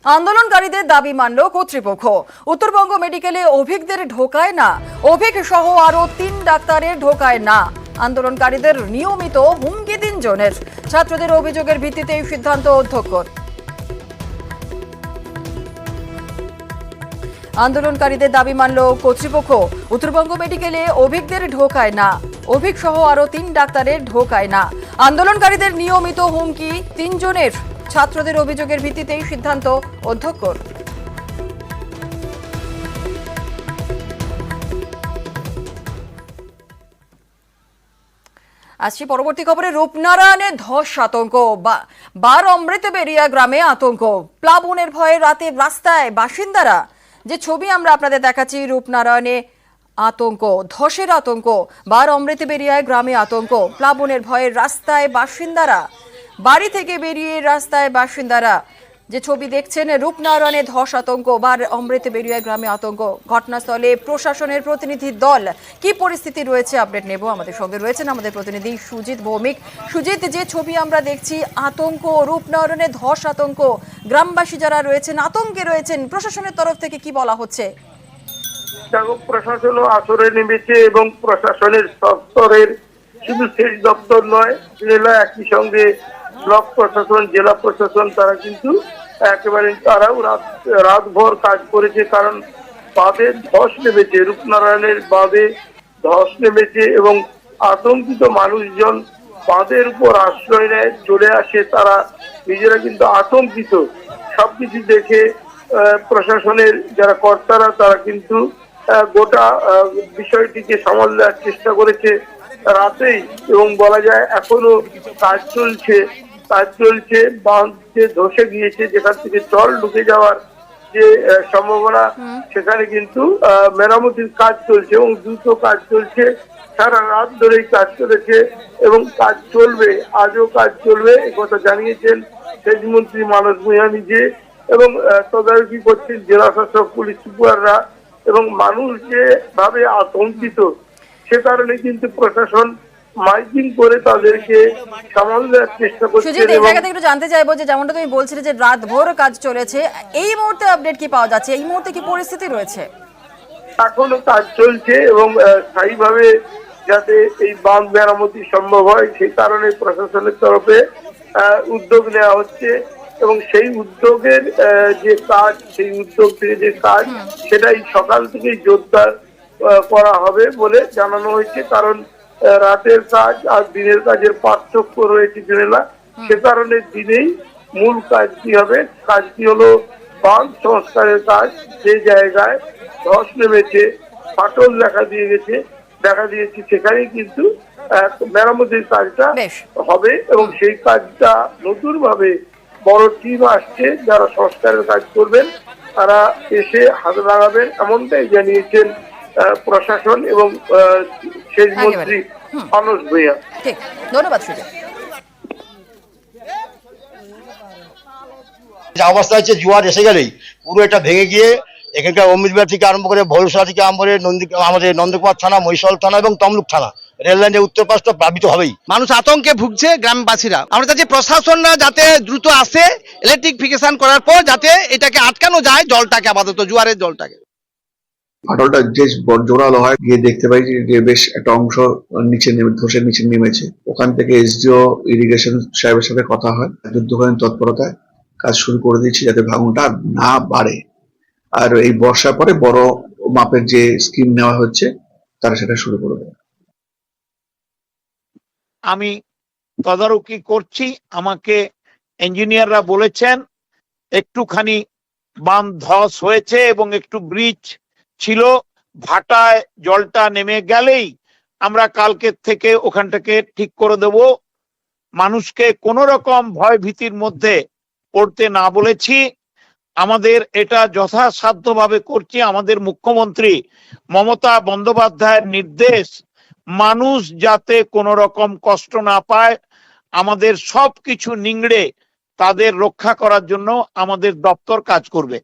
আন্দোলনকারীদের দাবি মানল কর্তৃপক্ষ। উত্তরবঙ্গ মেডিকেলে অভিজ্ঞদের ঢোকায় না, অভিক সহ আরো 3 ডাক্তারের ঢোকায় না। আন্দোলনকারীদের নিয়মিত হুমকি 3 জনের। ছাত্রদের অভিযোগের ভিত্তিতে এই সিদ্ধান্ত অধ্যক্ষর। আন্দোলনকারীদের দাবি মানল কর্তৃপক্ষ। উত্তরবঙ্গ মেডিকেলে অভিজ্ঞদের ঢোকায় না, অভিক সহ আরো 3 ডাক্তারের ঢোকায় না। আন্দোলনকারীদের নিয়মিত হুমকি 3 জনের। ছাত্রদের অভিযোগের ভিত্তিতেই সিদ্ধান্ত অধ্যক্ষর। আসছি পরবর্তী খবরে। রূপনারায়ণে ধস আতঙ্ক, বার অমৃতবেরিয়া গ্রামে আতঙ্ক। প্লাবনের ভয়ে রাতে রাস্তায় বাসিন্দারা। যে ছবি আমরা আপনাদের দেখাচ্ছি, রূপনারায়ণে আতঙ্ক, ধসের আতঙ্ক। বার অমৃতবেরিয়ায় গ্রামে আতঙ্ক, প্লাবনের ভয়ে রাস্তায় বাসিন্দারা। বাড়ি থেকে বেরিয়ে রাস্তায় বাসিন্দারা। যে ছবি দেখছেন, রূপনারায়ণে ধস আতঙ্ক, বার অমৃতবেরিয়ায় গ্রামে আতঙ্ক। ঘটনাস্থলে প্রশাসনের প্রতিনিধি দল। কি পরিস্থিতি রয়েছে আপডেট নেব। আমাদের সঙ্গে রয়েছেন আমাদের প্রতিনিধি সুজিত ভৌমিক। সুজিত, যে ছবি আমরা দেখছি, আতঙ্ক, রূপনারায়ণে ধস আতঙ্ক, গ্রামবাসী যারা রয়েছেন আতঙ্কে রয়েছেন, প্রশাসনের তরফ থেকে কি বলা হচ্ছে? প্রশাসনও আসরে নেমেছে এবং প্রশাসনের স্তরের শুধু সেচ দপ্তর নয়, জেলা একই সঙ্গে ব্লক প্রশাসন, জেলা প্রশাসন, তারা কিন্তু একেবারে তারাও রাতভর কাজ করেছে। কারণ বাঁধে ধস নেমেছে, রূপনারায়ণের বাঁধে ধস নেমেছে এবং আতঙ্কিত মানুষজন বাঁধের উপর আশ্রয় নেয়, চলে আসে। তারা নিজেরা কিন্তু আতঙ্কিত। সবকিছু দেখে প্রশাসনের যারা কর্তারা তারা কিন্তু গোটা বিষয়টিকে সামাল দেওয়ার চেষ্টা করেছে রাতেই, এবং বলা যায় এখনো কাজ চলছে। বাঁধ যে ধসে গিয়েছে, যেখান থেকে জল ঢুকে যাওয়ার যে সম্ভাবনা, সেখানে কিন্তু মেরামতির কাজ চলছে এবং দ্রুত কাজ চলছে। সারা রাত ধরেই কাজ চলেছে এবং কাজ চলবে, আজও কাজ চলবে, একথা জানিয়েছেন সেচ মন্ত্রী মানস ভূঁইয়া নিজে। এবং তদারকি করছেন জেলা শাসক, পুলিশ সুপাররা। এবং মানুষ যে ভাবে আতঙ্কিত, সে কারণে কিন্তু প্রশাসন মাইকিং করে তাদেরকে সামাল দেওয়ার চেষ্টা করছে। এই জায়গা থেকে একটু জানতে চাইবো যে যেমনটা তুমি বলছিলে যে রাত ভোর কাজ চলেছে, এই মুহূর্তে আপডেট কি পাওয়া যাচ্ছে? এই মুহূর্তে কি পরিস্থিতি রয়েছে? এখনো কাজ চলছে এবং স্থায়ীভাবে যাতে এই বাঁধ মেরামতি সম্ভব হয়, সেই কারণে প্রশাসনের তরফে উদ্যোগ নেওয়া হচ্ছে। এবং সেই উদ্যোগের যে কাজ, সেই উদ্যোগ থেকে যে কাজ, সেটাই সকাল থেকেই জোরদার করা হবে বলে জানানো হয়েছে। কারণ রাতের কাজ আর দিনের কাজের পার্থক্য রয়েছে জেলা, সে কারণে দিনেই মূল কাজটি হবে। কাজটি হলো বাঁধ সংস্কারের কাজ। যে জায়গায় ধস নেমেছে, ফাটল দেখা দিয়েছে, সেখানেই কিন্তু মেরামতির কাজটা হবে। এবং সেই কাজটা নতুন ভাবে বড় টিম আসছে, যারা সংস্কারের কাজ করবেন, তারা এসে হাত লাগাবেন, এমনটাই জানিয়েছেন প্রশাসন এবং সেচ মন্ত্রী মানস ভূঁইয়া। ঠিক, ধন্যবাদ সুজিত। অবস্থা হচ্ছে জোয়ার এসে গেলেই পুরো এটা ভেঙে গিয়ে এখানকার অমৃতবেড়া থেকে আরম্ভ করে ভৈরসা থেকে আরম্ভ করে আমাদের নন্দকুমার থানা, মহিষল থানা এবং তমলুক থানা, রেল লাইনের উত্তর পাশটা প্লাবিত হবেই। মানুষ আতঙ্কে ভুগছে, গ্রামবাসীরা। আমরা চাচ্ছি প্রশাসনরা যাতে দ্রুত আসে, ইলেকট্রিফিকেশন করার পর যাতে এটাকে আটকানো যায়, জলটাকে, আপাতত জোয়ারের জলটাকে। ফাটলটা যে জোরালো হয়, গিয়ে দেখতে পাই যে বেশ একটা অংশ নিচে নেমে, ধসের নিচে নেমেছে। ওখান থেকে এসডিও ইরিগেশন সাহেবের সাথে কথা হয়, যুদ্ধকালীন তৎপরতায় কাজ শুরু করে দিয়েছি যাতে ভাঙনটা না বাড়ে। আর এই বর্ষার পরে বড় মাপের যে স্কিম নেওয়া হচ্ছে, তারা সেটা শুরু করবে। আমি তদারকি করছি। আমাকে ইঞ্জিনিয়াররা বলেছেন একটুখানি বাঁধ ধস হয়েছে এবং একটু ব্রিজ ছিল, ভাটায় জলটা নেমে গেলেই আমরা কালকে থেকে ওখানটাকে ঠিক করে দেব। মানুষকে কোনো রকম ভয় ভীতির মধ্যে পড়তে না বলেছি। আমাদের এটা যথাসাধ্যভাবে করছি। আমাদের মুখ্যমন্ত্রী মমতা বন্দ্যোপাধ্যায়ের নির্দেশ, মানুষ যাতে কোনো রকম কষ্ট না পায়, আমাদের সবকিছু নিংড়ে তাদের রক্ষা করার জন্য আমাদের দপ্তর কাজ করবে।